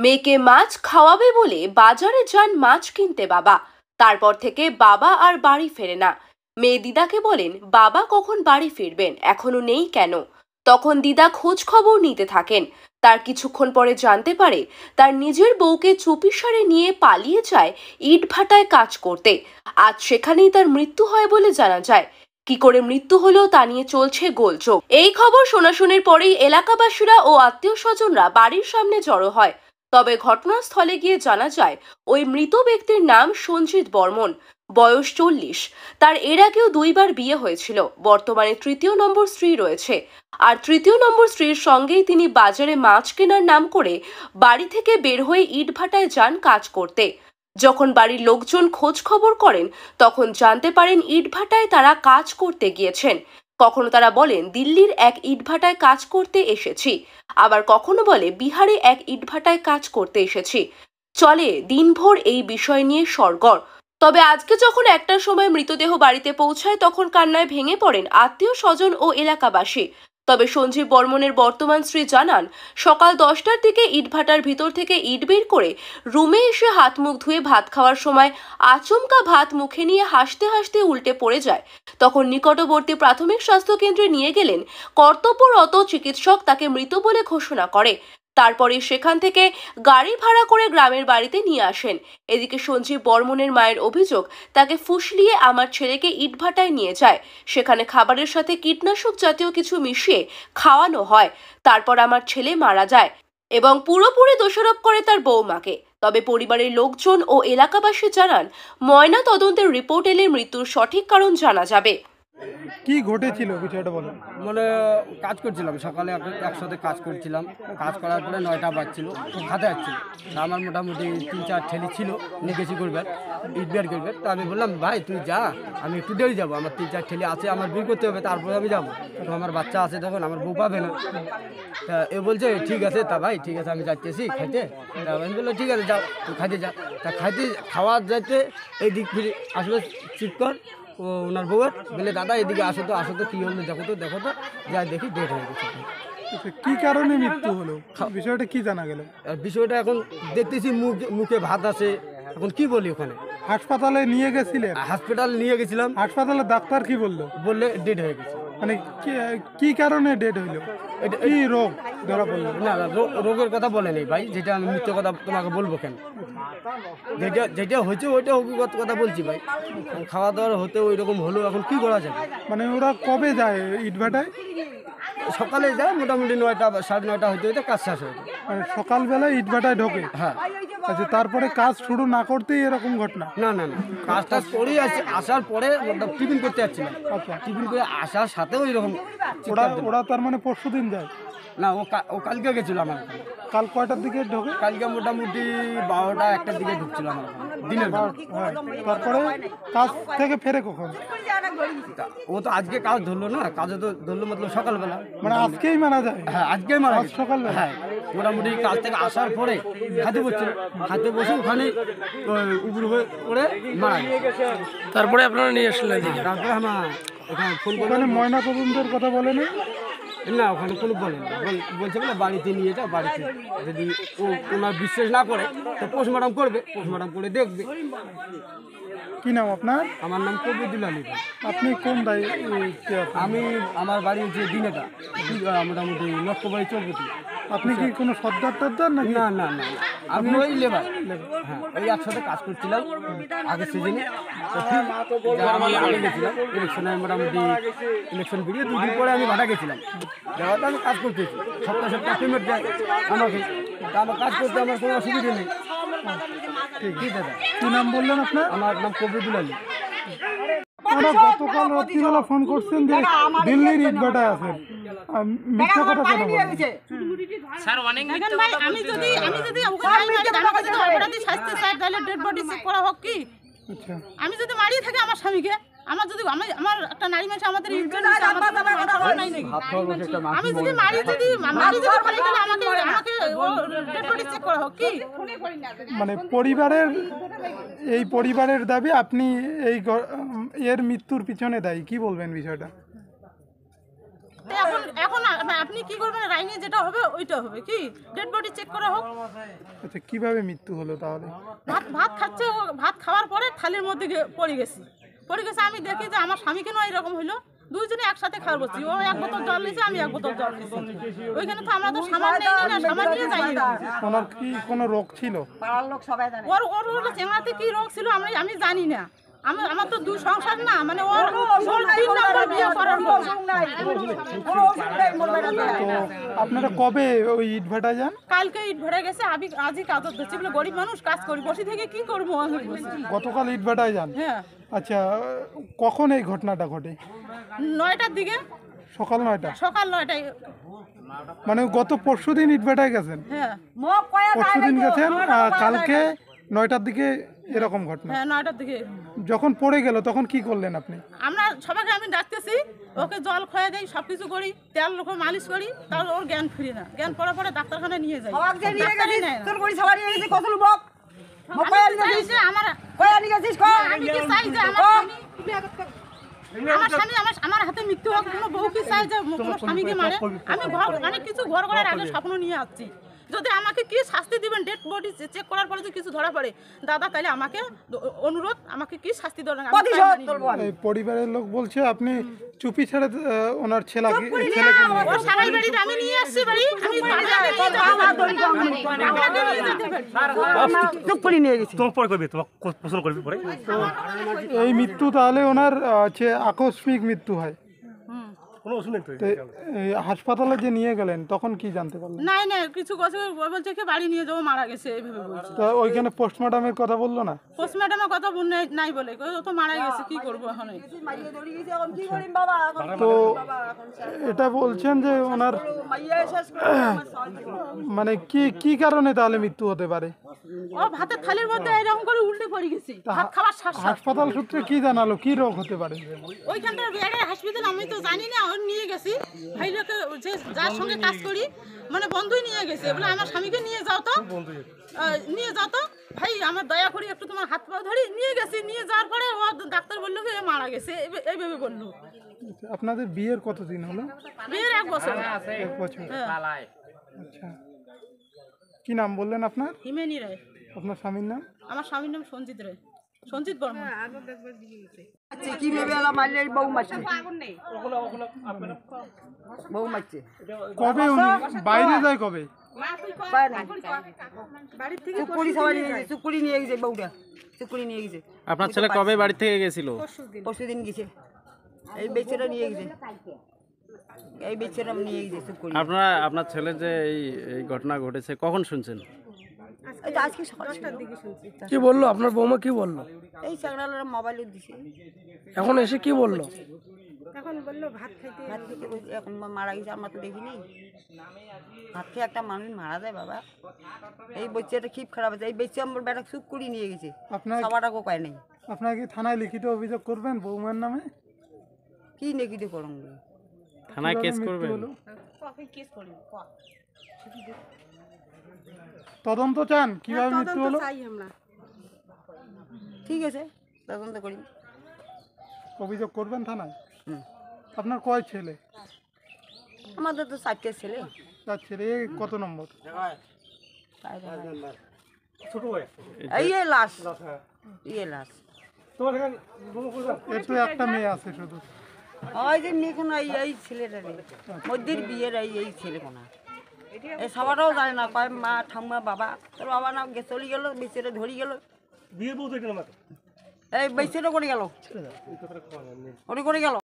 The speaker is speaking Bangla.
মেয়েকে মাছ খাওয়াবে বলে বাজারে যান মাছ কিনতে বাবা। তারপর থেকে বাবা আর বাড়ি ফেরে না। মেয়ে দিদাকে বলেন, বাবা কখন বাড়ি ফিরবেন, এখনো নেই কেন? তখন দিদা খোঁজ খবর নিতে থাকেন। তার কিছুক্ষণ পরে জানতে পারে তার নিজের বউকে চুপিসারে নিয়ে পালিয়ে যায় ইটভাটায় কাজ করতে। আজ সেখানেই তার মৃত্যু হয় বলে জানা যায়। কি করে মৃত্যু হলো তা নিয়ে চলছে গোলযোগ। এই খবর শোনাশুনির পরেই এলাকাবাসীরা ও আত্মীয় স্বজনরা বাড়ির সামনে জড়ো হয়। তবে ঘটনাস্থলে গিয়ে জানা যায় ওই মৃত ব্যক্তির নাম সঞ্জিত বর্মন, বয়স 40। তার এর আগেও দুইবার বিয়ে হয়েছিল। বর্তমানে তৃতীয় নম্বর স্ত্রী রয়েছে। আর তৃতীয় নম্বর স্ত্রীর সঙ্গেই তিনি বাজারে মাছ কেনার নাম করে বাড়ি থেকে বের হয়ে ইটভাটায় যান কাজ করতে। যখন বাড়ির লোকজন খোঁজ খবর করেন তখন জানতে পারেন ইটভাটায় তারা কাজ করতে গিয়েছেন। কখনো তারা বলেন দিল্লির এক ইটভাটায় কাজ করতে এসেছি, আবার কখনো বলে বিহারে এক ইটভাটায় কাজ করতে এসেছি। চলে দিনভর এই বিষয় নিয়ে সরগর। তবে আজকে যখন একটার সময় মৃতদেহ বাড়িতে পৌঁছায় তখন কান্নায় ভেঙে পড়েন আত্মীয় স্বজন ও এলাকাবাসী। তবে সঞ্জীব বর্মনের বর্তমান স্ত্রী জানান, সকাল 10টার দিকে ইটভাটার ভিতর থেকে ইট বের করে রুমে এসে হাত মুখ ধুয়ে ভাত খাওয়ার সময় আচমকা ভাত মুখে নিয়ে হাসতে হাসতে উল্টে পড়ে যায়। তখন নিকটবর্তী প্রাথমিক স্বাস্থ্য কেন্দ্রে নিয়ে গেলেন। কর্তব্যরত চিকিৎসক তাকে মৃত বলে ঘোষণা করে। তারপরে সেখান থেকে গাড়ি ভাড়া করে গ্রামের বাড়িতে নিয়ে আসেন। এদিকে সঞ্জীব বর্মনের মায়ের অভিযোগ, তাকে ফুসলিয়ে আমার ছেলেকে ইটভাটায় নিয়ে যায়। সেখানে খাবারের সাথে কীটনাশক জাতীয় কিছু মিশিয়ে খাওয়ানো হয়। তারপর আমার ছেলে মারা যায় এবং পুরোপুরি দোষারোপ করে তার বৌমাকে। তবে পরিবারের লোকজন ও এলাকাবাসী জানান, ময়না তদন্তের রিপোর্ট এলে মৃত্যুর সঠিক কারণ জানা যাবে। কি ঘটেছিল বিষয়টা বলেন। মানে কাজ করছিলাম, সকালে একসাথে কাজ করছিলাম। কাজ করার পরে 9টা বাজছিল, খাতে যাচ্ছিল। আমার মোটামুটি 3-4 ঠেলি ছিল নিকেশি করবে, ইট বের করবে। তো আমি বললাম, ভাই তুই যা, আমি একটু দেরি যাবো, আমার 3-4 ঠেলি আছে, আমার বের করতে হবে, তারপরে আমি যাবো। তো আমার বাচ্চা আছে, তখন আমার বউ পাবে না। তা এ বলছে ঠিক আছে, তা ভাই ঠিক আছে আমি যাচ্ছি খাইতে। তা আমি বললো ঠিক আছে যাও, তুই খাইতে যা। তা খাওয়া যাইতে এই দিক ফিরে আসলে চিট কর ও ওনার বউয়ের বলে, দাদা এদিকে আসো তো কী হলো, দেখো তো যা দেখি ডেট হয়ে গেছে। কি কারণে মৃত্যু হলো, বিষয়টা কি জানা গেল? বিষয়টা এখন দেখতেছি মুখে ভাত আছে, এখন কি বলি ওখানে। হাসপাতালে নিয়ে গেছিলেন? হাসপাতালে নিয়ে গেছিলাম। হাসপাতালে ডাক্তার কি বললো? বললে ডেট হয়ে গেছে। মানে কি কারণে ডেট হইলো, কি রোগ ধরা পড়লো? না রোগের কথা বলেনি ভাই, যেটা আমি মিথ্যে কথা তোমাকে বলবো কেন? যেটা হয়েছে ওইটা হকিকত কথা বলছি ভাই। খাওয়া দাওয়ার হতে ওই রকম হলো, এখন কি করা যাবে? মানে ওরা কবে যায় ইটভাটায়? সকালে যায়, মোটামুটি 9টা 9:30 হইতে কাজ শেষ হয়ে যায়। মানে সকালবেলায় ইটভাটায় ঢোকে? হ্যাঁ। আচ্ছা, তারপরে কাজ শুরু না করতেই এরকম ঘটনা? না কাজ টাজ করেই আসার পরে টিফিন করতে যাচ্ছিলাম। আচ্ছা, টিফিন করে আসার সাথে ওই রকম। ওরা তার মানে পরশু দিন যায়? না ও কালকে গেছিল আমার। কাল কয়টার দিকে ঢোকে? কালকে মোটামুটি 12টা 1টার দিকে ঢুকছিল আমার দিনের বেলা। হ্যাঁ, তারপরে কাজ থেকে ফেরে কখন? ও তো আজকে কাজ ধরলো না, কাজে তো ধরলো মতলব সকালবেলা। মানে আজকেই মারা যায়? হ্যাঁ আজকেই মারা গেছে সকালবেলা? হ্যাঁ, মোটামুটি কাজ থেকে আসার পরে হাতে বসছিল, হাতে বসে ওখানে উপর হয়ে পড়ে মারা গেছে। তারপরে আপনারা নিয়ে আসলেন এদিকে? তারপরে আমার ওখানে ফোন করে ওখানে ময়না তদন্তের কথা বলেনি? না, ওখানে কোনো বলেনি। বলছে বলে বাড়িতে নিয়ে যাও, বাড়িতে যদি ওনার বিশ্বাস না করে তো পোস্টমর্টম করবে, পোস্টমর্টম করে দেখবে। কি নাম আপনার? আমার নাম কবিদুল আলী। আপনি কোন দায়ী? আমার বাড়ি হচ্ছে দিনেটা, মোটামুটি লক্ষ্যবাড়ি চৌপতি। আপনি কি কোনো সর্দার টর্দার নাকি? না আমি ওই লেবার। হ্যাঁ, ওই একসাথে কাজ করছিলাম আগের সিজনে। আমি গেছিলাম ইলেকশনে, মোটামুটি ইলেকশন বেরিয়ে 2 দিন পরে আমি ভাড়া গেছিলাম। যাওয়াতে আমি কাজ করতেছি, সপ্তাহ পেমেন্ট দেয় আমাকে। আমার কাজ করতে আমার কোনো অসুবিধা নেই। ঠিক দাদা। কি নাম বললেন আপনার? আমার নাম কবিদুল আলী। ওরা গতকাল রাত্রিবেলা ফোন করছেন যে দিল্লির ইটভাটায় আছেন, মিথ্যা কথা কেন বলেন? স্যার অনেক মিথ্যা কথা বলতে। আমি যদি অপরাধী শাস্তি চাই তাহলে ডেড বডি চেক করা হোক কি? আচ্ছা, আমি যদি মারিয়ে থাকি আমার স্বামীকে, আমার যদি আমার একটা নারী মানুষ আমাদের আমি যদি মারি ফেলে গেলে আমাকে ডেড বডি চেক করা হোক কি? মানে পরিবারের দাবি আপনি এর মৃত্যুর পিছনে দায়ী, কি বলবেন বিষয়টা? তো এখন আপনি কি করবেন, রাইনে যেটা হবে ওইটা হবে, কি ডেড বডি চেক করা হোক। আচ্ছা কিভাবে মৃত্যু হলো তাহলে? ভাত খাচ্ছে, ও ভাত খাওয়ার পরে থালির মধ্যে পড়ে গেছে। আমি দেখি যে আমার স্বামী কেন এরকম হইলো, দুইজনে একসাথে খাওয়া বসছি, ও এক বোতল জল নিয়েছে, আমি এক বোতল জল নিয়েছি। ওইখানে তো আমরা তো সামান নেই না, সামান নিয়ে যাই না। ওনার কি কোনো রোগ ছিল? ওর ওর হলো চেংড়াতে কি রোগ ছিল আমি জানি না। আমার তো দুই সংসার না, মানে ওর 3 নম্বর বিয়ে করার পর। তো আপনারা কবে ওই ইটভাটা যান? কালকে ইট ভরে গেছে, আজই কাজত ধরছি বলে গরিব মানুষ কাজ করি, বসে থেকে কি করবো আমি বসে। গতকাল ইটভাটায় যান? হ্যাঁ, আচ্ছা কখন এই ঘটনাটা ঘটে? 9টার দিকে, সকাল 9টা? সকাল 9টায়। মানে গত পরশুদিন ইটভাটায় গেছেন? হ্যাঁ পরশুদিন গেছেন, কালকে 9টার দিকে এরকম ঘটনা? হ্যাঁ 9টার দিকে। যখন পড়ে গেল তখন কি করলেন আপনি? আমরা সবাইকে আমি ডাকতেছি, ওকে জল খোয়া দেই, সবকিছু করি, তেল লোকে মালিশ করি, তার ওর জ্ঞান ফিরে না। জ্ঞান পড়া পরে ডাক্তারখানায় নিয়ে যাই। ডাক্তারই নেয় না। আমি চাই যে আমি কি চাই যে আমার স্বামী আমার হাতে মৃত্যু হোক। কোনো বউ কি চাই যে কোনো স্বামীকে মারে? আমি অনেক কিছু ঘর করার আগে স্বপ্ন নিয়ে আসছি, যদি আমাকে কি শাস্তি দিবেন, ডেড বডি চেক করার পরে যদি কিছু ধরা পড়ে দাদা, তাহলে আমাকে অনুরোধ, আমাকে কি শাস্তি দেবেন? এই পরিবারের লোক বলছে আপনি চুপি ছেড়ে ওনার ছেলেকে ওর সারাই বাড়িতে আমি নিয়ে আসছি, বাড়ি আমি এই মৃত্যু তাহলে ওনার হচ্ছে আকস্মিক মৃত্যু হয়। তো এই হাসপাতালে যে নিয়ে গেলেন তখন কি জানতে পারলেন? নাই না কিছু কথা বলছে কি বাড়ি নিয়ে যাবো, মারা গেছে এইভাবে বলছে। তো ওইখানে পোস্টমর্টমের কথা বললো না? পোস্টমর্টমের কথা নাই বলে, ও তো মারা গেছে, কি করবো এখন? তো এটা বলছেন যে ওনার মানে কি কারণে তাহলে মৃত্যু হতে পারে? ও ভাতের থালির মধ্যে এরকম করে উল্টে পড়ে গেছে, ভাত খাবার শ্বাস। হাসপাতাল সূত্রে কি জানালো কি রোগ হতে পারে? ওইখানটার বেড়ে হাসপাতাল আমি তো জানি না, ওর নিয়ে গেছি ভাইটাকে, যে যার সঙ্গে কাজ করি, মানে বন্ধুই নিয়ে গেছে, বলে আমার স্বামীকে নিয়ে যাও তো, ভাই আমার দয়া করি একটু তোমার হাত পা ধরি। নিয়ে গেছি, নিয়ে যাওয়ার পরে ও ডাক্তার বললো যে মারা গেছে, এইভাবে বললো। আপনাদের বিয়ের কতদিন হলো? বিয়ের 1 বছর। 1 বছর। হ্যাঁ। আচ্ছা কি নাম বললেন আপনার? হিমেনি রায়। আপনার স্বামীর নাম? আমার স্বামীর নাম সঞ্জিত রায়, সঞ্জিত বর্মা। কবে উনি বাইরে যায় কবে? আপনার ছেলে কবে বাড়ি থেকে গেছিল? পরশুদিন গেছে, এই বেচারা নিয়ে গেছে, এই বেচারা নিয়ে গেছে। আপনার ছেলের যে এই ঘটনা ঘটেছে কখন শুনছেন? আজকে সকাল 10টার দিকে শুনছি। কি বললো আপনার বৌমা? কি বললো? এই চাকরালারা মোবাইলে দিছে, এখন এসে কি বললো? এখন বললো ভাত খাইতে বলছে, এখন মারা গেছে, আমরা তো দেখিনি। ভাত খেয়ে একটা মানুষ মারা যায় বাবা, এই বাচ্চাটা খুব খারাপ আছে। এই বাচ্চা আমার বেটা চুপ করে নিয়ে গেছে, সবাটাকে কয় নাই। আপনার কি থানায় লিখিত অভিযোগ করবেন বৌমার নামে? কি নেকিতে করুন, থানায় কেস করবেন? তদন্ত চান কিভাবে মৃত্যু হলো? ঠিক আছে তদন্ত করি, অভিযোগ করবেন থানায়? হুম। আপনার কয় ছেলে? আমাদের তো 4টে ছেলে। 4 ছেলে। কত নম্বর? এই লাশ, এই লাশ। এর তো একটা মেয়ে আছে শুধু। ওই যে মেয়ে কোনো এই ছেলেটা মধ্যের বিয়ের এই ছেলে কোনা, এই সবাটাও জানে না, কয় মা ঠাম্মা বাবা, তোর বাবা না চলে গেল, বেচারা ধরি গেল, এই বেচারা করে গেল, ওরে করে গেল।